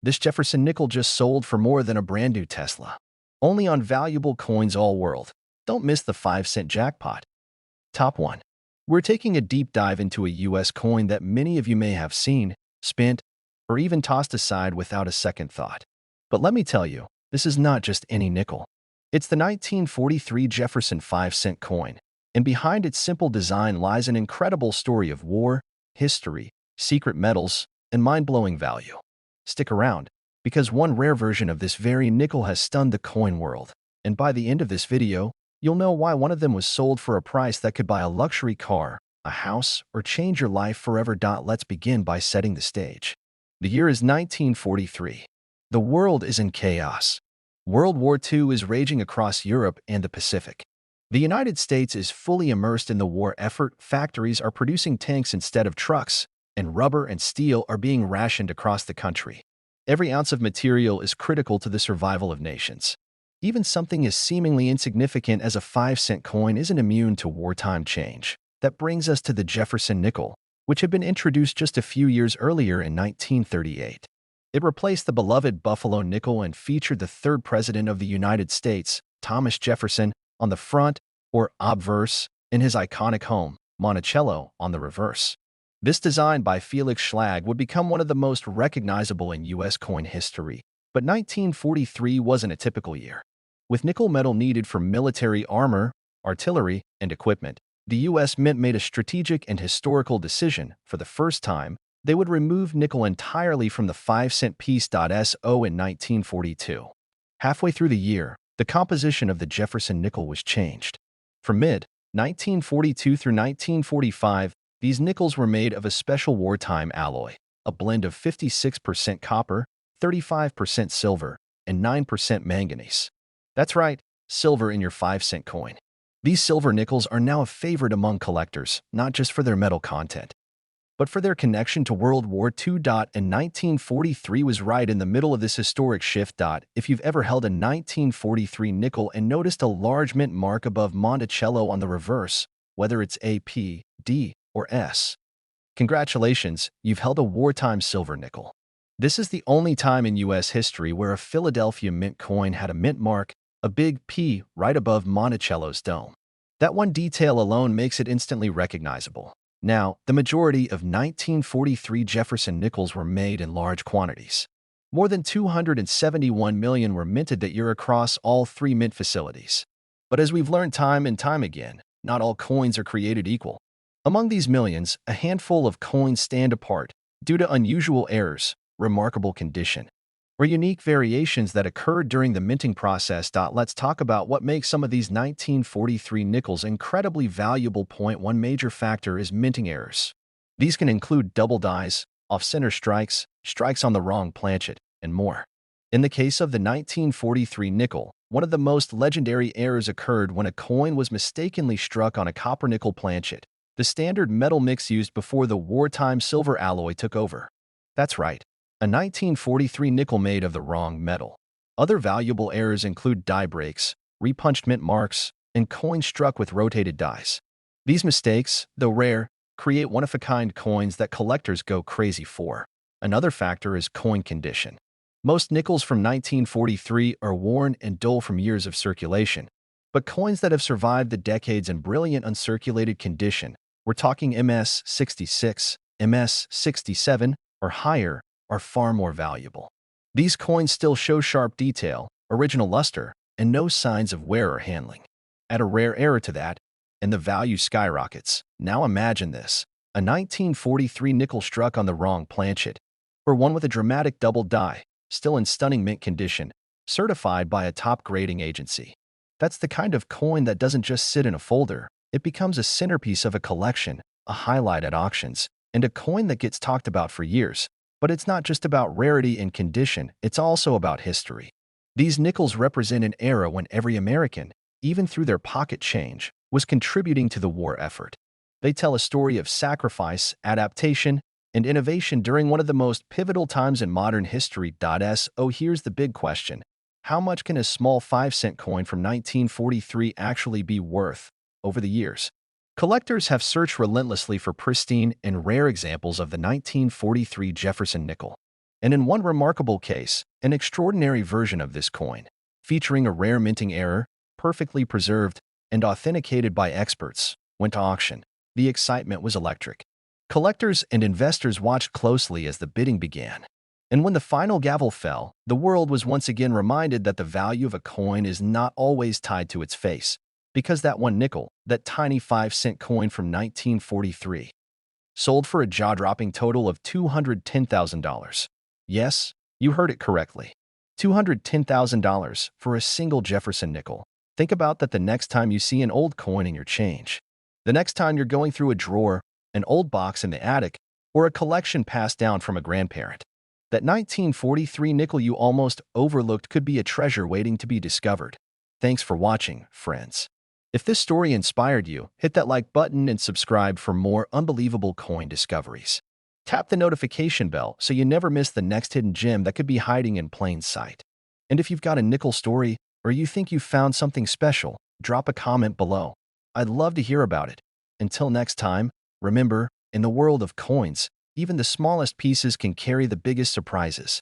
This Jefferson nickel just sold for more than a brand new Tesla. Only on Valuable Coins All World. Don't miss the 5-cent jackpot. Top 1. We're taking a deep dive into a US coin that many of you may have seen, spent, or even tossed aside without a second thought. But let me tell you, this is not just any nickel. It's the 1943 Jefferson 5-cent coin, and behind its simple design lies an incredible story of war, history, secret metals, and mind-blowing value. Stick around, because one rare version of this very nickel has stunned the coin world, and by the end of this video, you'll know why one of them was sold for a price that could buy a luxury car, a house, or change your life forever. Let's begin by setting the stage. The year is 1943. The world is in chaos. World War II is raging across Europe and the Pacific. The United States is fully immersed in the war effort. Factories are producing tanks instead of trucks, and rubber and steel are being rationed across the country. Every ounce of material is critical to the survival of nations. Even something as seemingly insignificant as a 5-cent coin isn't immune to wartime change. That brings us to the Jefferson Nickel, which had been introduced just a few years earlier in 1938. It replaced the beloved Buffalo nickel and featured the third president of the United States, Thomas Jefferson, on the front, or obverse, in his iconic home, Monticello, on the reverse. This design by Felix Schlag would become one of the most recognizable in U.S. coin history. But 1943 wasn't a typical year. With nickel metal needed for military armor, artillery, and equipment, the U.S. Mint made a strategic and historical decision. For the first time, they would remove nickel entirely from the 5-cent piece. In 1942. Halfway through the year, the composition of the Jefferson nickel was changed. From mid-1942 through 1945, these nickels were made of a special wartime alloy, a blend of 56% copper, 35% silver, and 9% manganese. That's right, silver in your 5-cent coin. These silver nickels are now a favorite among collectors, not just for their metal content, but for their connection to World War II. And 1943 was right in the middle of this historic shift. If you've ever held a 1943 nickel and noticed a large mint mark above Monticello on the reverse, whether it's A, P, D, or S, congratulations, you've held a wartime silver nickel. This is the only time in U.S. history where a Philadelphia Mint coin had a mint mark, a big P, right above Monticello's dome. That one detail alone makes it instantly recognizable. Now, the majority of 1943 Jefferson nickels were made in large quantities. More than 271 million were minted that year across all 3 mint facilities. But as we've learned time and time again, not all coins are created equal. Among these millions, a handful of coins stand apart due to unusual errors, remarkable condition, or unique variations that occurred during the minting process. Let's talk about what makes some of these 1943 nickels incredibly valuable. Point 1. Major factor is minting errors. These can include double dies, off-center strikes, strikes on the wrong planchet, and more. In the case of the 1943 nickel, one of the most legendary errors occurred when a coin was mistakenly struck on a copper-nickel planchet, the standard metal mix used before the wartime silver alloy took over. That's right, a 1943 nickel made of the wrong metal. Other valuable errors include die breaks, repunched mint marks, and coins struck with rotated dies. These mistakes, though rare, create one-of-a-kind coins that collectors go crazy for. Another factor is coin condition. Most nickels from 1943 are worn and dull from years of circulation, but coins that have survived the decades in brilliant uncirculated condition, we're talking MS-66, MS-67, or higher, are far more valuable. These coins still show sharp detail, original luster, and no signs of wear or handling. Add a rare error to that, and the value skyrockets. Now imagine this: a 1943 nickel struck on the wrong planchet, or one with a dramatic double die, still in stunning mint condition, certified by a top grading agency. That's the kind of coin that doesn't just sit in a folder, it becomes a centerpiece of a collection, a highlight at auctions, and a coin that gets talked about for years. But it's not just about rarity and condition, it's also about history. These nickels represent an era when every American, even through their pocket change, was contributing to the war effort. They tell a story of sacrifice, adaptation, and innovation during one of the most pivotal times in modern history. Here's the big question: how much can a small 5-cent coin from 1943 actually be worth? Over the years, collectors have searched relentlessly for pristine and rare examples of the 1943 Jefferson nickel. And in one remarkable case, an extraordinary version of this coin, featuring a rare minting error, perfectly preserved and authenticated by experts, went to auction. The excitement was electric. Collectors and investors watched closely as the bidding began. And when the final gavel fell, the world was once again reminded that the value of a coin is not always tied to its face, because that one nickel, that tiny 5-cent coin from 1943, sold for a jaw-dropping total of $210,000. Yes, you heard it correctly. $210,000 for a single Jefferson nickel. Think about that the next time you see an old coin in your change. The next time you're going through a drawer, an old box in the attic, or a collection passed down from a grandparent. That 1943 nickel you almost overlooked could be a treasure waiting to be discovered. Thanks for watching, friends. If this story inspired you, hit that like button and subscribe for more unbelievable coin discoveries. Tap the notification bell so you never miss the next hidden gem that could be hiding in plain sight. And if you've got a nickel story or you think you found something special, drop a comment below. I'd love to hear about it. Until next time, remember, in the world of coins, even the smallest pieces can carry the biggest surprises.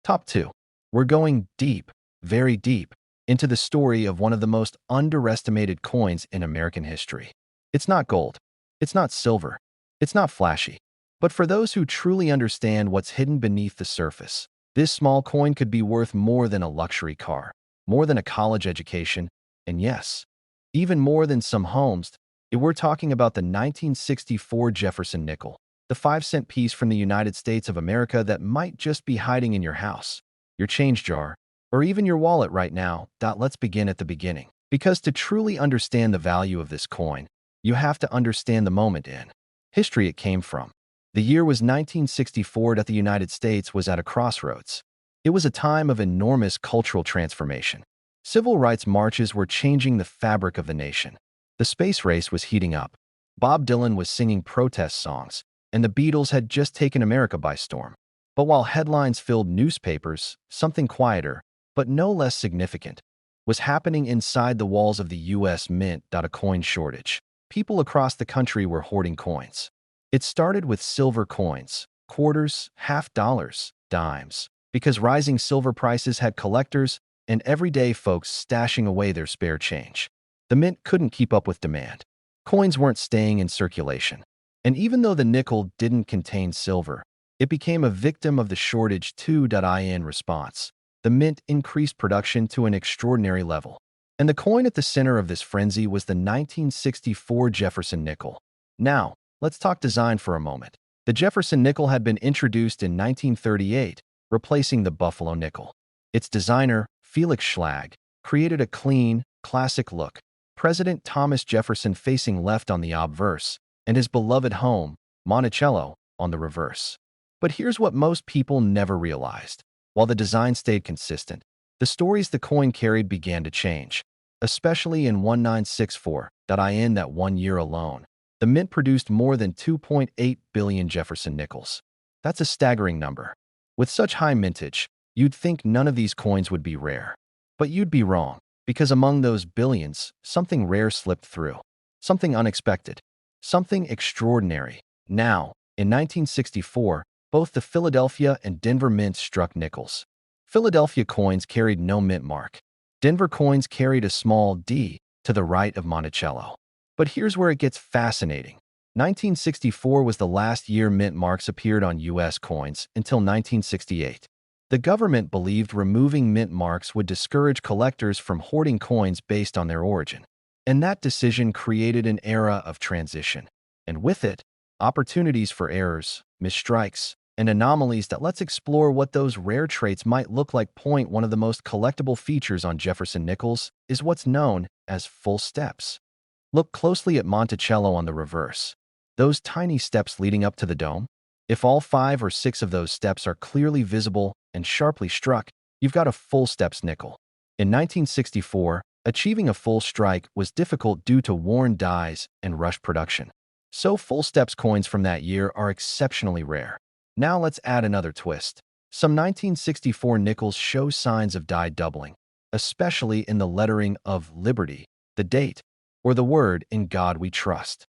Top 2. We're going deep, very deep, into the story of one of the most underestimated coins in American history. It's not gold. It's not silver. It's not flashy. But for those who truly understand what's hidden beneath the surface, this small coin could be worth more than a luxury car, more than a college education, and yes, even more than some homes. We're talking about the 1964 Jefferson Nickel, the 5-cent piece from the United States of America that might just be hiding in your house, your change jar, or even your wallet right now. Let's begin at the beginning. Because to truly understand the value of this coin, you have to understand the moment in history it came from. The year was 1964 that the United States was at a crossroads. It was a time of enormous cultural transformation. Civil rights marches were changing the fabric of the nation. The space race was heating up. Bob Dylan was singing protest songs, and the Beatles had just taken America by storm. But while headlines filled newspapers, something quieter, but no less significant, was happening inside the walls of the U.S. Mint. A coin shortage. People across the country were hoarding coins. It started with silver coins, quarters, half dollars, dimes, because rising silver prices had collectors and everyday folks stashing away their spare change. The mint couldn't keep up with demand. Coins weren't staying in circulation. And even though the nickel didn't contain silver, it became a victim of the shortage too. In response, the mint increased production to an extraordinary level. And the coin at the center of this frenzy was the 1964 Jefferson Nickel. Now, let's talk design for a moment. The Jefferson Nickel had been introduced in 1938, replacing the Buffalo nickel. Its designer, Felix Schlag, created a clean, classic look. President Thomas Jefferson facing left on the obverse, and his beloved home, Monticello, on the reverse. But here's what most people never realized. While the design stayed consistent, the stories the coin carried began to change, especially in 1964. In that 1 year alone, the mint produced more than 2.8 billion Jefferson nickels. That's a staggering number. With such high mintage, you'd think none of these coins would be rare. But you'd be wrong, because among those billions, something rare slipped through. Something unexpected. Something extraordinary. Now, in 1964, both the Philadelphia and Denver mints struck nickels. Philadelphia coins carried no mint mark. Denver coins carried a small D to the right of Monticello. But here's where it gets fascinating. 1964 was the last year mint marks appeared on U.S. coins until 1968. The government believed removing mint marks would discourage collectors from hoarding coins based on their origin. And that decision created an era of transition. And with it, opportunities for errors, misstrikes, and anomalies. Let's explore what those rare traits might look like. One of the most collectible features on Jefferson nickels is what's known as full steps. Look closely at Monticello on the reverse. Those tiny steps leading up to the dome. If all 5 or 6 of those steps are clearly visible and sharply struck, you've got a full steps nickel. In 1964, achieving a full strike was difficult due to worn dies and rushed production. So full steps coins from that year are exceptionally rare. Now let's add another twist. Some 1964 nickels show signs of die doubling, especially in the lettering of Liberty, the date, or the word "In God We Trust."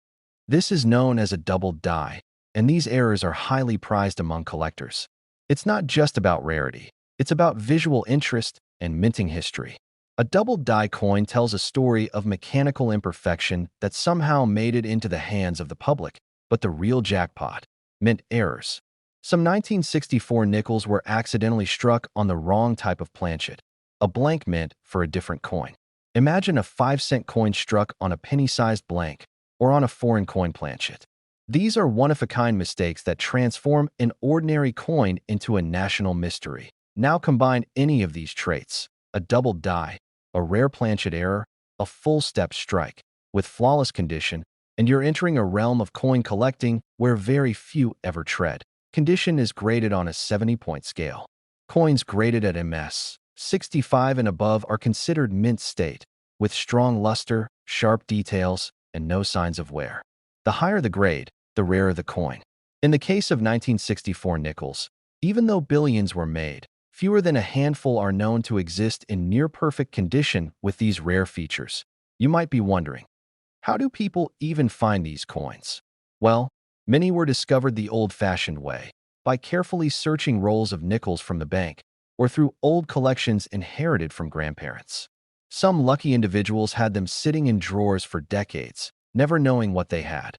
This is known as a doubled die, and these errors are highly prized among collectors. It's not just about rarity. It's about visual interest and minting history. A doubled die coin tells a story of mechanical imperfection that somehow made it into the hands of the public, but the real jackpot: mint errors. Some 1964 nickels were accidentally struck on the wrong type of planchet, a blank mint for a different coin. Imagine a 5-cent coin struck on a penny-sized blank or on a foreign coin planchet. These are one-of-a-kind mistakes that transform an ordinary coin into a national mystery. Now combine any of these traits: a doubled die, a rare planchet error, a full-step strike, with flawless condition, and you're entering a realm of coin collecting where very few ever tread. Condition is graded on a 70-point scale. Coins graded at MS 65 and above are considered mint state, with strong luster, sharp details, and no signs of wear. The higher the grade, the rarer the coin. In the case of 1964 nickels, even though billions were made, fewer than a handful are known to exist in near-perfect condition with these rare features. You might be wondering, how do people even find these coins? Well, many were discovered the old-fashioned way, by carefully searching rolls of nickels from the bank or through old collections inherited from grandparents. Some lucky individuals had them sitting in drawers for decades, never knowing what they had.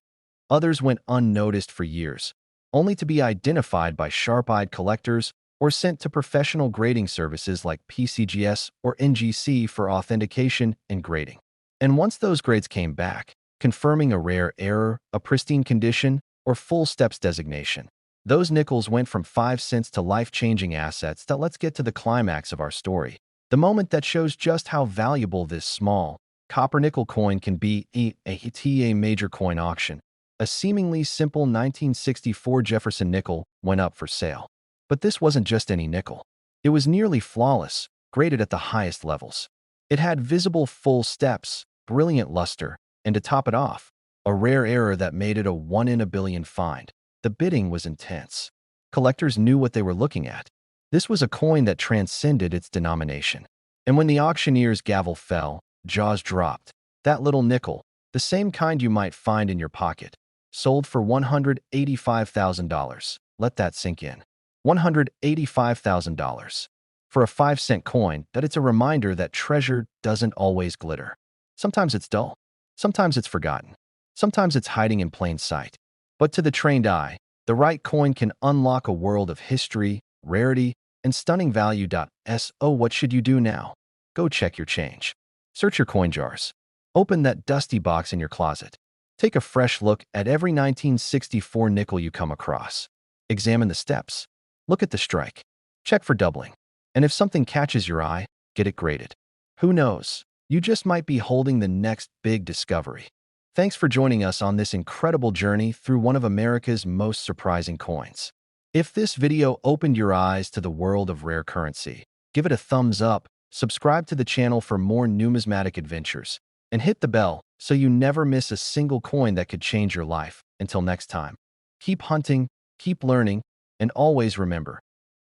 Others went unnoticed for years, only to be identified by sharp-eyed collectors or sent to professional grading services like PCGS or NGC for authentication and grading. And once those grades came back, confirming a rare error, a pristine condition, or full steps designation, those nickels went from 5 cents to life-changing assets. Let's get to the climax of our story, the moment that shows just how valuable this small, copper-nickel coin can be. At a major coin auction, a seemingly simple 1964 Jefferson nickel went up for sale. But this wasn't just any nickel. It was nearly flawless, graded at the highest levels. It had visible full steps, brilliant luster, and to top it off, a rare error that made it a 1 in a billion find. The bidding was intense. Collectors knew what they were looking at. This was a coin that transcended its denomination. And when the auctioneer's gavel fell, jaws dropped. That little nickel, the same kind you might find in your pocket, sold for $185,000. Let that sink in. $185,000. For a 5-cent coin, it's a reminder that treasure doesn't always glitter. Sometimes it's dull. Sometimes it's forgotten. Sometimes it's hiding in plain sight. But to the trained eye, the right coin can unlock a world of history, rarity, and stunning value. So what should you do now? Go check your change. Search your coin jars. Open that dusty box in your closet. Take a fresh look at every 1964 nickel you come across. Examine the steps. Look at the strike. Check for doubling. And if something catches your eye, get it graded. Who knows? You just might be holding the next big discovery. Thanks for joining us on this incredible journey through one of America's most surprising coins. If this video opened your eyes to the world of rare currency, give it a thumbs up, subscribe to the channel for more numismatic adventures, and hit the bell so you never miss a single coin that could change your life. Until next time, keep hunting, keep learning, and always remember,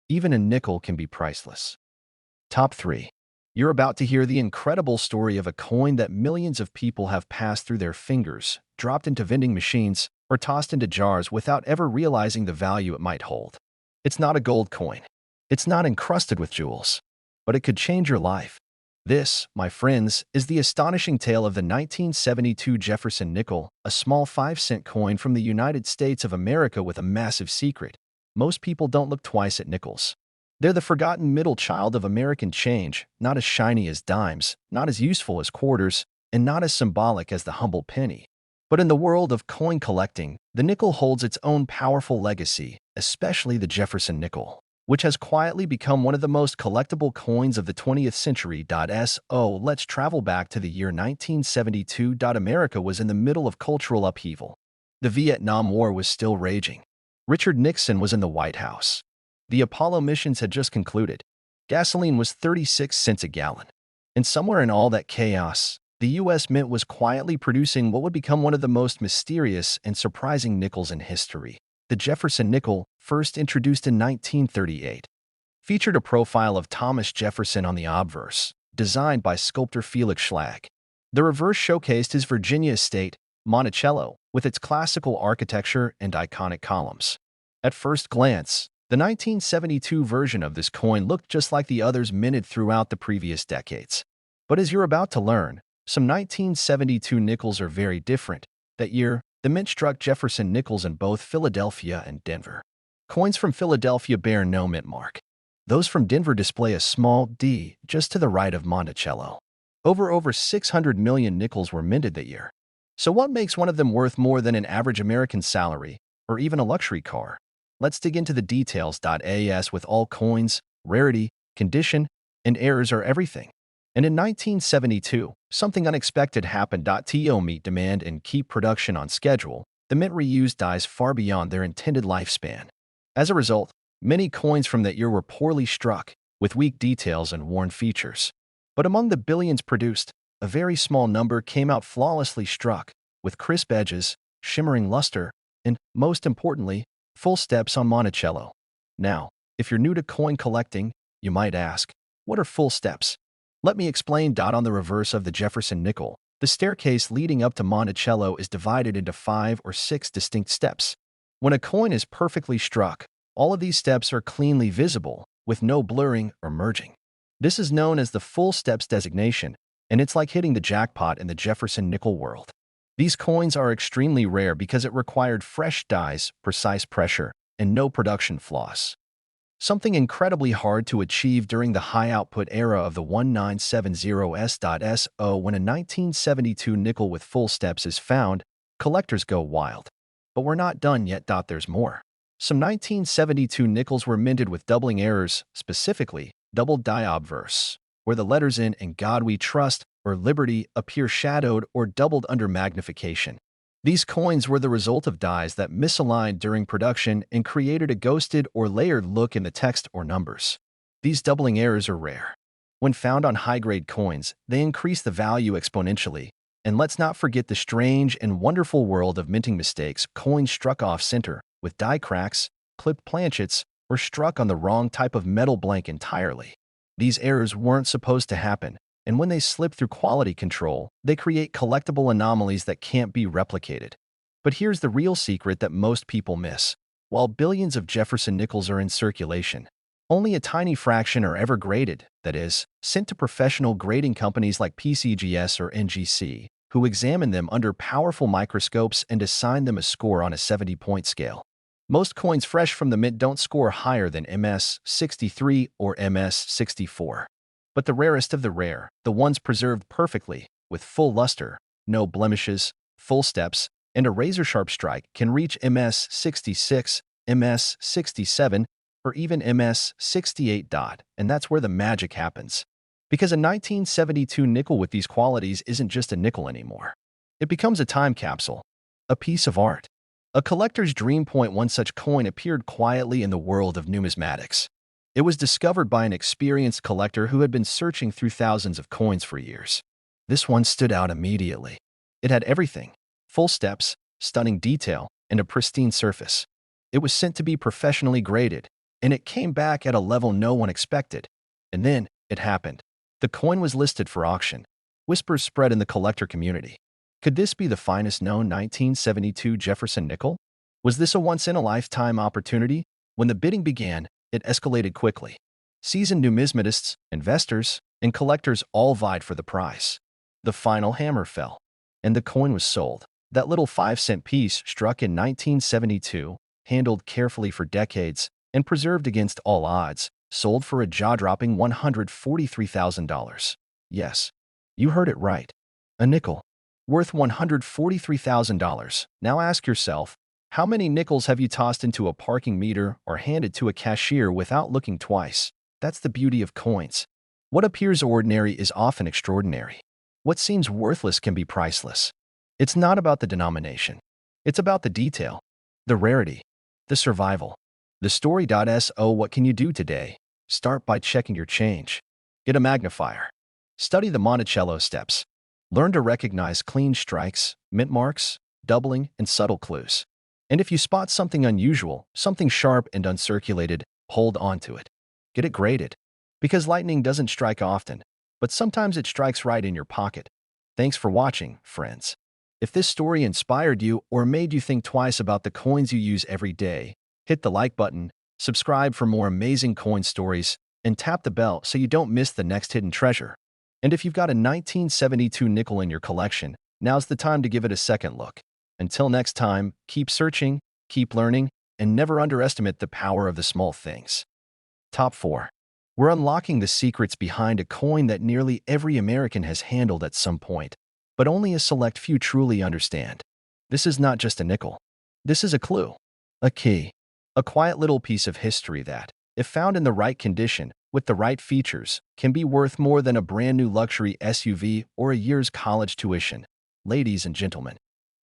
even a nickel can be priceless. Top 3. You're about to hear the incredible story of a coin that millions of people have passed through their fingers, dropped into vending machines, or tossed into jars without ever realizing the value it might hold. It's not a gold coin. It's not encrusted with jewels. But it could change your life. This, my friends, is the astonishing tale of the 1972 Jefferson Nickel, a small 5-cent coin from the United States of America with a massive secret. Most people don't look twice at nickels. They're the forgotten middle child of American change, not as shiny as dimes, not as useful as quarters, and not as symbolic as the humble penny. But in the world of coin collecting, the nickel holds its own powerful legacy, especially the Jefferson Nickel, which has quietly become one of the most collectible coins of the 20th century. So let's travel back to the year 1972. America was in the middle of cultural upheaval. The Vietnam War was still raging. Richard Nixon was in the White House. The Apollo missions had just concluded. Gasoline was 36 cents a gallon. And somewhere in all that chaos, the U.S. Mint was quietly producing what would become one of the most mysterious and surprising nickels in history. The Jefferson Nickel, first introduced in 1938, featured a profile of Thomas Jefferson on the obverse, designed by sculptor Felix Schlag. The reverse showcased his Virginia estate, Monticello, with its classical architecture and iconic columns. At first glance, The 1972 version of this coin looked just like the others minted throughout the previous decades. But as you're about to learn, some 1972 nickels are very different. That year, the mint struck Jefferson Nickels in both Philadelphia and Denver. Coins from Philadelphia bear no mint mark. Those from Denver display a small D just to the right of Monticello. Over 600 million nickels were minted that year. So what makes one of them worth more than an average American salary or even a luxury car? Let's dig into the details. As with all coins, rarity, condition, and errors are everything. And in 1972, something unexpected happened. To meet demand and keep production on schedule, the mint reused dies far beyond their intended lifespan. As a result, many coins from that year were poorly struck, with weak details and worn features. But among the billions produced, a very small number came out flawlessly struck, with crisp edges, shimmering luster, and, most importantly, full steps on Monticello. Now, if you're new to coin collecting, you might ask, what are full steps? Let me explain. On the reverse of the Jefferson Nickel, the staircase leading up to Monticello is divided into 5 or 6 distinct steps. When a coin is perfectly struck, all of these steps are cleanly visible, with no blurring or merging. This is known as the full steps designation, and it's like hitting the jackpot in the Jefferson Nickel world. These coins are extremely rare because it required fresh dies, precise pressure, and no production flaws. Something incredibly hard to achieve during the high-output era of the 1970s. When a 1972 nickel with full steps is found, collectors go wild. But we're not done yet. There's more. Some 1972 nickels were minted with doubling errors, specifically double die obverse, where the letters "In God We Trust" or "Liberty" appear shadowed or doubled under magnification. These coins were the result of dies that misaligned during production and created a ghosted or layered look in the text or numbers. These doubling errors are rare. When found on high-grade coins, they increase the value exponentially. And let's not forget the strange and wonderful world of minting mistakes. Coins struck off-center, with die cracks, clipped planchets, or struck on the wrong type of metal blank entirely. These errors weren't supposed to happen, and when they slip through quality control, they create collectible anomalies that can't be replicated. But here's the real secret that most people miss. While billions of Jefferson nickels are in circulation, only a tiny fraction are ever graded, that is, sent to professional grading companies like PCGS or NGC, who examine them under powerful microscopes and assign them a score on a 70-point scale. Most coins fresh from the mint don't score higher than MS-63 or MS-64. But the rarest of the rare, the ones preserved perfectly, with full luster, no blemishes, full steps, and a razor-sharp strike can reach MS-66, MS-67, or even MS-68. And that's where the magic happens. Because a 1972 nickel with these qualities isn't just a nickel anymore. It becomes a time capsule, a piece of art, a collector's dream. One such coin appeared quietly in the world of numismatics. It was discovered by an experienced collector who had been searching through thousands of coins for years. This one stood out immediately. It had everything: full steps, stunning detail, and a pristine surface. It was sent to be professionally graded, and it came back at a level no one expected. And then, it happened. The coin was listed for auction. Whispers spread in the collector community. Could this be the finest known 1972 Jefferson Nickel? Was this a once-in-a-lifetime opportunity? When the bidding began, it escalated quickly. Seasoned numismatists, investors, and collectors all vied for the prize. The final hammer fell, and the coin was sold. That little 5-cent piece, struck in 1972, handled carefully for decades, and preserved against all odds, sold for a jaw-dropping $143,000. Yes, you heard it right. A nickel, worth $143,000. Now ask yourself, how many nickels have you tossed into a parking meter or handed to a cashier without looking twice? That's the beauty of coins. What appears ordinary is often extraordinary. What seems worthless can be priceless. It's not about the denomination. It's about the detail, the rarity, the survival. The story. What can you do today? Start by checking your change. Get a magnifier. Study the Monticello steps. Learn to recognize clean strikes, mint marks, doubling, and subtle clues. And if you spot something unusual, something sharp and uncirculated, hold on to it. Get it graded. Because lightning doesn't strike often, but sometimes it strikes right in your pocket. Thanks for watching, friends. If this story inspired you or made you think twice about the coins you use every day, hit the like button, Subscribe for more amazing coin stories, and tap the bell so you don't miss the next hidden treasure. And if you've got a 1972 nickel in your collection, now's the time to give it a second look. Until next time, keep searching, keep learning, and never underestimate the power of the small things. Top 4. We're unlocking the secrets behind a coin that nearly every American has handled at some point, but only a select few truly understand. This is not just a nickel. This is a clue, a key, a quiet little piece of history that, if found in the right condition, with the right features, can be worth more than a brand new luxury SUV or a year's college tuition. Ladies and gentlemen,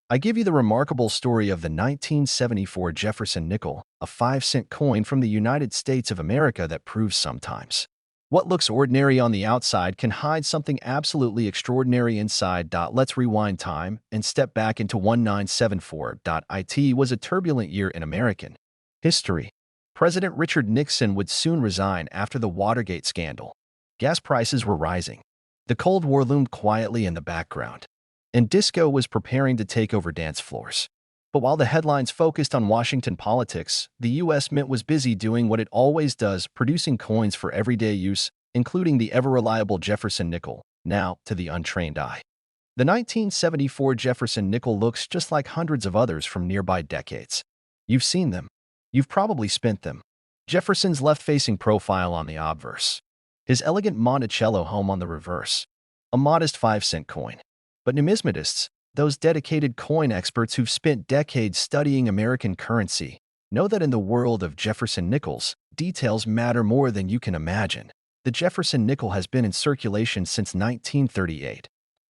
I give you the remarkable story of the 1974 Jefferson Nickel, a 5-cent coin from the United States of America that proves sometimes what looks ordinary on the outside can hide something absolutely extraordinary inside. Let's rewind time and step back into 1974. It was a turbulent year in American history. President Richard Nixon would soon resign after the Watergate scandal. Gas prices were rising. The Cold War loomed quietly in the background, and disco was preparing to take over dance floors. But while the headlines focused on Washington politics, the U.S. Mint was busy doing what it always does, producing coins for everyday use, including the ever-reliable Jefferson Nickel, now to the untrained eye. The 1974 Jefferson Nickel looks just like hundreds of others from nearby decades. You've seen them. You've probably spent them. Jefferson's left-facing profile on the obverse. His elegant Monticello home on the reverse. A modest 5-cent coin. But numismatists, those dedicated coin experts who've spent decades studying American currency, know that in the world of Jefferson nickels, details matter more than you can imagine. The Jefferson nickel has been in circulation since 1938,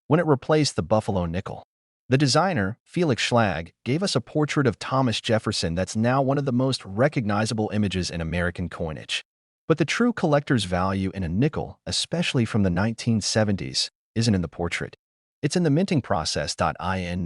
when it replaced the Buffalo nickel. The designer, Felix Schlag, gave us a portrait of Thomas Jefferson that's now one of the most recognizable images in American coinage. But the true collector's value in a nickel, especially from the 1970s, isn't in the portrait. It's in the minting process. In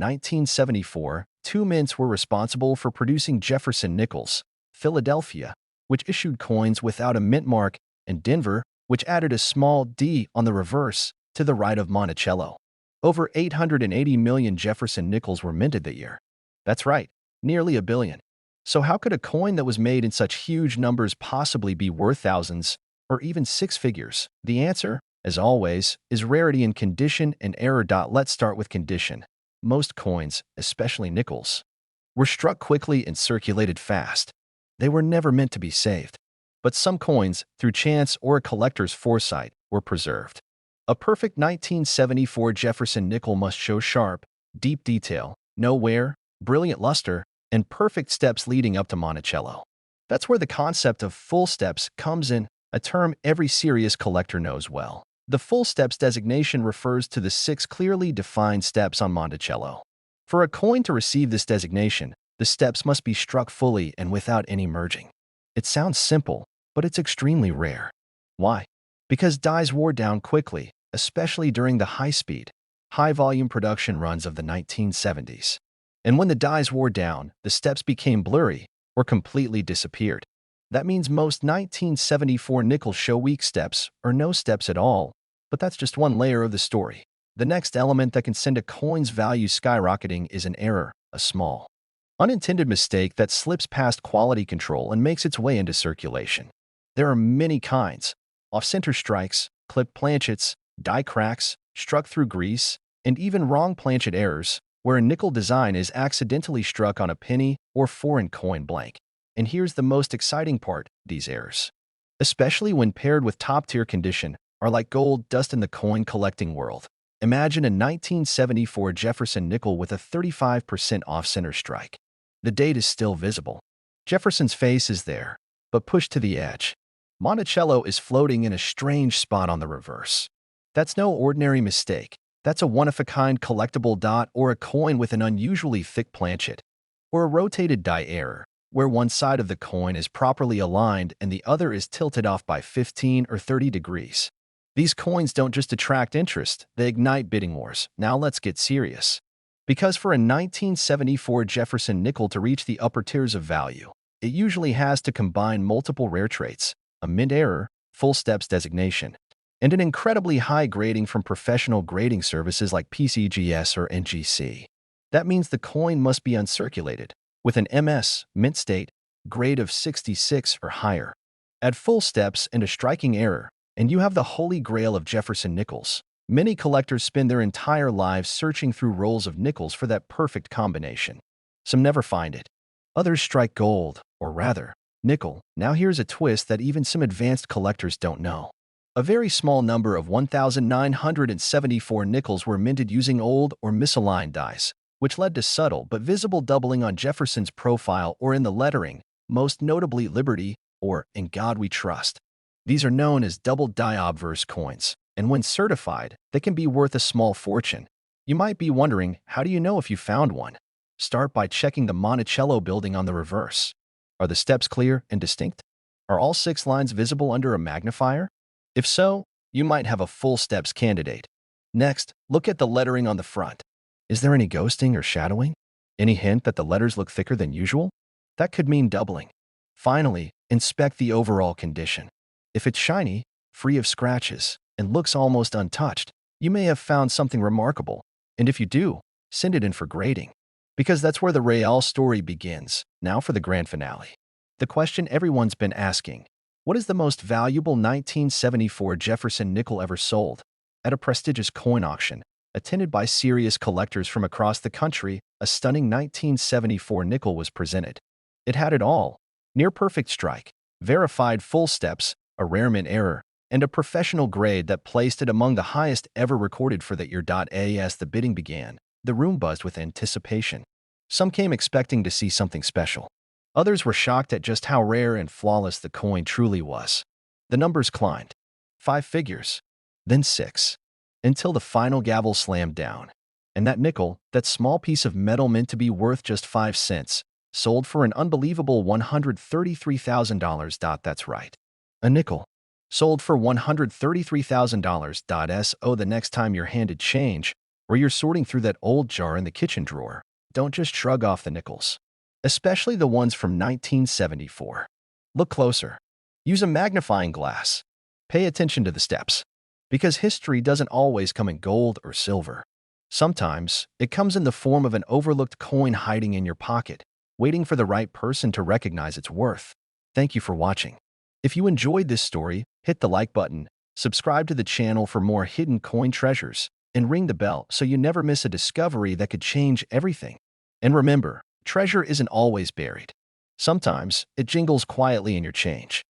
1974, two mints were responsible for producing Jefferson nickels: Philadelphia, which issued coins without a mint mark, and Denver, which added a small D on the reverse to the right of Monticello. Over 880 million Jefferson nickels were minted that year. That's right, nearly a billion. So how could a coin that was made in such huge numbers possibly be worth thousands, or even six figures? The answer, as always, is rarity in condition and error. Let's start with condition. Most coins, especially nickels, were struck quickly and circulated fast. They were never meant to be saved. But some coins, through chance or a collector's foresight, were preserved. A perfect 1974 Jefferson nickel must show sharp, deep detail, no wear, brilliant luster, and perfect steps leading up to Monticello. That's where the concept of full steps comes in, a term every serious collector knows well. The full steps designation refers to the 6 clearly defined steps on Monticello. For a coin to receive this designation, the steps must be struck fully and without any merging. It sounds simple, but it's extremely rare. Why? Because dies wore down quickly, especially during the high-speed, high-volume production runs of the 1970s. And when the dies wore down, the steps became blurry or completely disappeared. That means most 1974 nickels show weak steps or no steps at all, but that's just one layer of the story. The next element that can send a coin's value skyrocketing is an error, a small, unintended mistake that slips past quality control and makes its way into circulation. There are many kinds: off-center strikes, clipped planchets, die cracks, struck through grease, and even wrong planchet errors, where a nickel design is accidentally struck on a penny or foreign coin blank. And here's the most exciting part: these errors, especially when paired with top-tier condition, are like gold dust in the coin collecting world. Imagine a 1974 Jefferson nickel with a 35% off-center strike. The date is still visible. Jefferson's face is there, but pushed to the edge. Monticello is floating in a strange spot on the reverse. That's no ordinary mistake. That's a one-of-a-kind collectible dot, or a coin with an unusually thick planchet, or a rotated die error, where one side of the coin is properly aligned and the other is tilted off by 15 or 30 degrees. These coins don't just attract interest, they ignite bidding wars. Now let's get serious. Because for a 1974 Jefferson nickel to reach the upper tiers of value, it usually has to combine multiple rare traits: a mint error, full steps designation, and an incredibly high grading from professional grading services like PCGS or NGC. That means the coin must be uncirculated, with an MS, mint state, grade of 66 or higher. Add full steps and a striking error, and you have the holy grail of Jefferson nickels. Many collectors spend their entire lives searching through rolls of nickels for that perfect combination. Some never find it. Others strike gold, or rather, nickel. Now here's a twist that even some advanced collectors don't know. A very small number of 1,974 nickels were minted using old or misaligned dies, which led to subtle but visible doubling on Jefferson's profile or in the lettering, most notably Liberty or In God We Trust. These are known as double die obverse coins, and when certified, they can be worth a small fortune. You might be wondering, how do you know if you found one? Start by checking the Monticello building on the reverse. Are the steps clear and distinct? Are all 6 lines visible under a magnifier? If so, you might have a full steps candidate. Next, look at the lettering on the front. Is there any ghosting or shadowing? Any hint that the letters look thicker than usual? That could mean doubling. Finally, inspect the overall condition. If it's shiny, free of scratches, and looks almost untouched, you may have found something remarkable. And if you do, send it in for grading. Because that's where the Real story begins. Now for the grand finale. The question everyone's been asking: what is the most valuable 1974 Jefferson nickel ever sold? At a prestigious coin auction, attended by serious collectors from across the country, a stunning 1974 nickel was presented. It had it all: near-perfect strike, verified full steps, a rare mint error, and a professional grade that placed it among the highest ever recorded for that year. As the bidding began, the room buzzed with anticipation. Some came expecting to see something special. Others were shocked at just how rare and flawless the coin truly was. The numbers climbed. 5 figures, then 6, until the final gavel slammed down. And that nickel, that small piece of metal meant to be worth just 5 cents, sold for an unbelievable $133,000. That's right. A nickel. Sold for $133,000. So the next time you're handed change, or you're sorting through that old jar in the kitchen drawer, don't just shrug off the nickels. Especially the ones from 1974. Look closer. Use a magnifying glass. Pay attention to the steps. Because history doesn't always come in gold or silver. Sometimes, it comes in the form of an overlooked coin hiding in your pocket, waiting for the right person to recognize its worth. Thank you for watching. If you enjoyed this story, hit the like button, subscribe to the channel for more hidden coin treasures, and ring the bell so you never miss a discovery that could change everything. And remember, treasure isn't always buried. Sometimes, it jingles quietly in your change.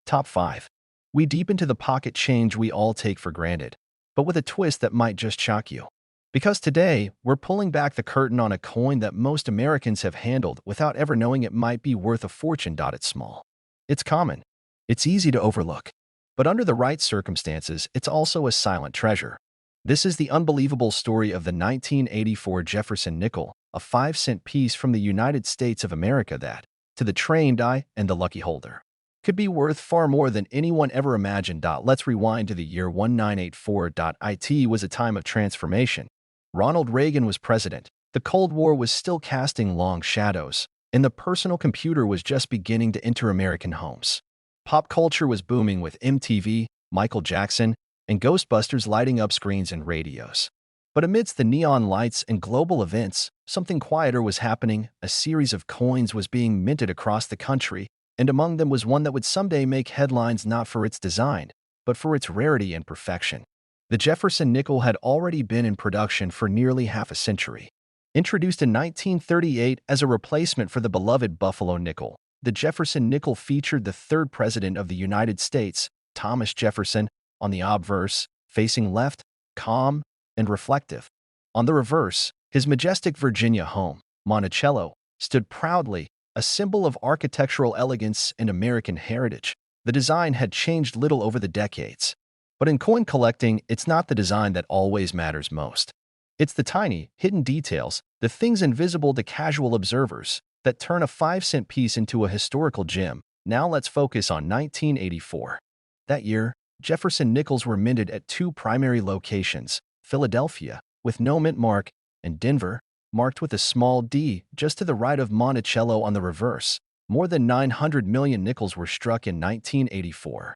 Top 5. We deep into the pocket change we all take for granted, but with a twist that might just shock you. Because today, we're pulling back the curtain on a coin that most Americans have handled without ever knowing it might be worth a fortune. It's small. It's common. It's easy to overlook. But under the right circumstances, it's also a silent treasure. This is the unbelievable story of the 1984 Jefferson nickel, a 5-cent piece from the United States of America that, to the trained eye and the lucky holder, could be worth far more than anyone ever imagined. Let's rewind to the year 1984. It was a time of transformation. Ronald Reagan was president. The Cold War was still casting long shadows, and the personal computer was just beginning to enter American homes. Pop culture was booming with MTV, Michael Jackson, and Ghostbusters lighting up screens and radios. But amidst the neon lights and global events, something quieter was happening. A series of coins was being minted across the country, and among them was one that would someday make headlines not for its design, but for its rarity and perfection. The Jefferson nickel had already been in production for nearly half a century. Introduced in 1938 as a replacement for the beloved Buffalo nickel, the Jefferson nickel featured the third president of the United States, Thomas Jefferson, on the obverse, facing left, calm, and reflective. On the reverse, his majestic Virginia home, Monticello, stood proudly, a symbol of architectural elegance and American heritage. The design had changed little over the decades. But in coin collecting, it's not the design that always matters most. It's the tiny, hidden details, the things invisible to casual observers, that turn a 5-cent piece into a historical gem. Now let's focus on 1984. That year, Jefferson nickels were minted at 2 primary locations: Philadelphia, with no mint mark, and Denver, marked with a small d just to the right of Monticello on the reverse. More than 900 million nickels were struck in 1984.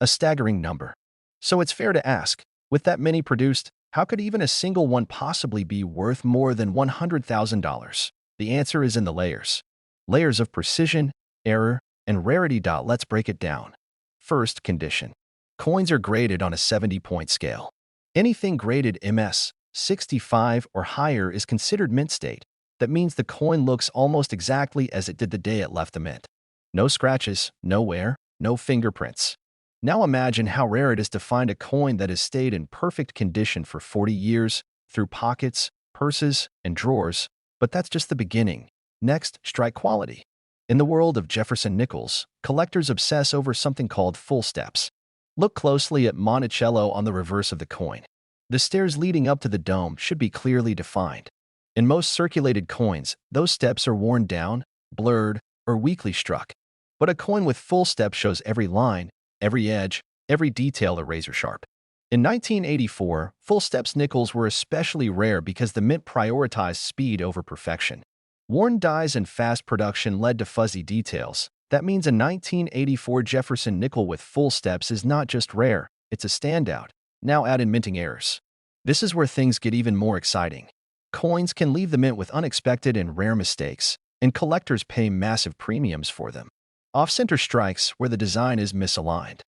A staggering number. So it's fair to ask, with that many produced, how could even a single one possibly be worth more than $100,000? The answer is in the layers. Layers of precision, error, and rarity. Let's break it down. First, condition. Coins are graded on a 70-point scale. Anything graded MS 65 or higher is considered mint state. That means the coin looks almost exactly as it did the day it left the mint. No scratches, no wear, no fingerprints. Now imagine how rare it is to find a coin that has stayed in perfect condition for 40 years, through pockets, purses, and drawers. But that's just the beginning. Next, strike quality. In the world of Jefferson Nickels, collectors obsess over something called full steps. Look closely at Monticello on the reverse of the coin. The stairs leading up to the dome should be clearly defined. In most circulated coins, those steps are worn down, blurred, or weakly struck. But a coin with full steps shows every line, every edge, every detail razor sharp. In 1984, full steps nickels were especially rare because the mint prioritized speed over perfection. Worn dies and fast production led to fuzzy details. That means a 1984 Jefferson nickel with full steps is not just rare, it's a standout. Now add in minting errors. This is where things get even more exciting. Coins can leave the mint with unexpected and rare mistakes, and collectors pay massive premiums for them. Off-center strikes where the design is misaligned.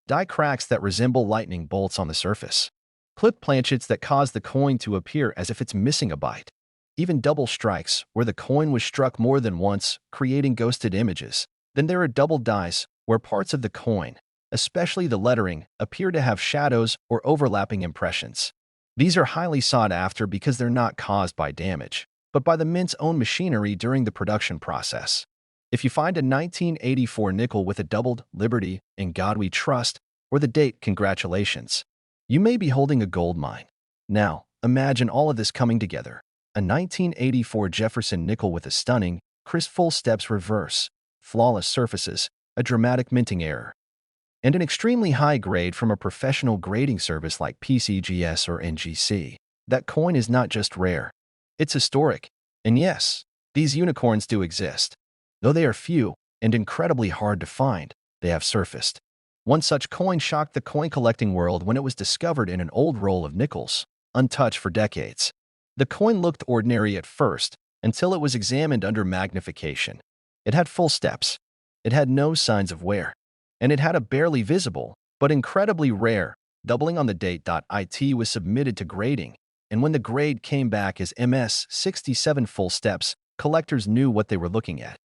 Die cracks that resemble lightning bolts on the surface. Clip planchets that cause the coin to appear as if it's missing a bite. Even double strikes where the coin was struck more than once, creating ghosted images. Then there are double dies where parts of the coin, especially the lettering, appear to have shadows or overlapping impressions. These are highly sought after because they're not caused by damage, but by the mint's own machinery during the production process. If you find a 1984 nickel with a doubled Liberty, In God We Trust, or the date, congratulations. You may be holding a gold mine. Now, imagine all of this coming together. A 1984 Jefferson nickel with a stunning, crisp full steps reverse, flawless surfaces, a dramatic minting error, and an extremely high grade from a professional grading service like PCGS or NGC. That coin is not just rare, it's historic. And yes, these unicorns do exist. Though they are few and incredibly hard to find, they have surfaced. One such coin shocked the coin collecting world when it was discovered in an old roll of nickels, untouched for decades. The coin looked ordinary at first, until it was examined under magnification. It had full steps. It had no signs of wear. And it had a barely visible, but incredibly rare, doubling on the date. It was submitted to grading, and when the grade came back as MS 67 full steps, collectors knew what they were looking at.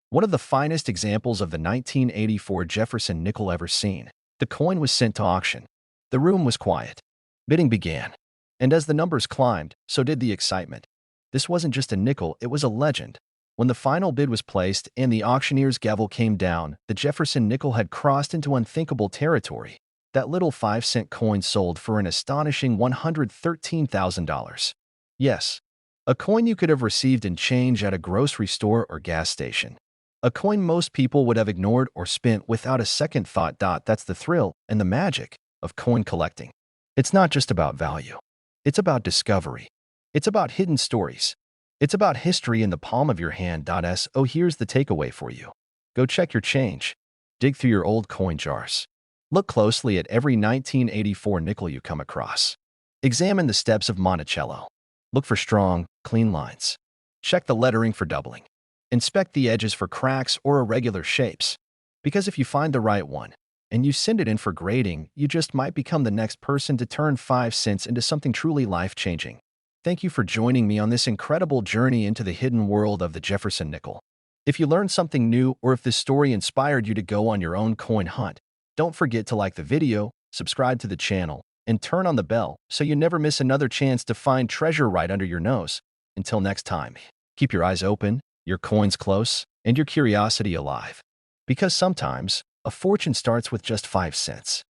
One of the finest examples of the 1984 Jefferson nickel ever seen. The coin was sent to auction. The room was quiet. Bidding began. And as the numbers climbed, so did the excitement. This wasn't just a nickel, it was a legend. When the final bid was placed and the auctioneer's gavel came down, the Jefferson nickel had crossed into unthinkable territory. That little 5-cent coin sold for an astonishing $113,000. Yes, a coin you could have received in change at a grocery store or gas station. A coin most people would have ignored or spent without a second thought. That's the thrill and the magic of coin collecting. It's not just about value. It's about discovery. It's about hidden stories. It's about history in the palm of your hand. So here's the takeaway for you. Go check your change. Dig through your old coin jars. Look closely at every 1984 nickel you come across. Examine the steps of Monticello. Look for strong, clean lines. Check the lettering for doubling. Inspect the edges for cracks or irregular shapes. Because if you find the right one, and you send it in for grading, you just might become the next person to turn 5 cents into something truly life-changing. Thank you for joining me on this incredible journey into the hidden world of the Jefferson nickel. If you learned something new or if this story inspired you to go on your own coin hunt, don't forget to like the video, subscribe to the channel, and turn on the bell so you never miss another chance to find treasure right under your nose. Until next time, keep your eyes open, your coins close, and your curiosity alive. Because sometimes, a fortune starts with just 5 cents.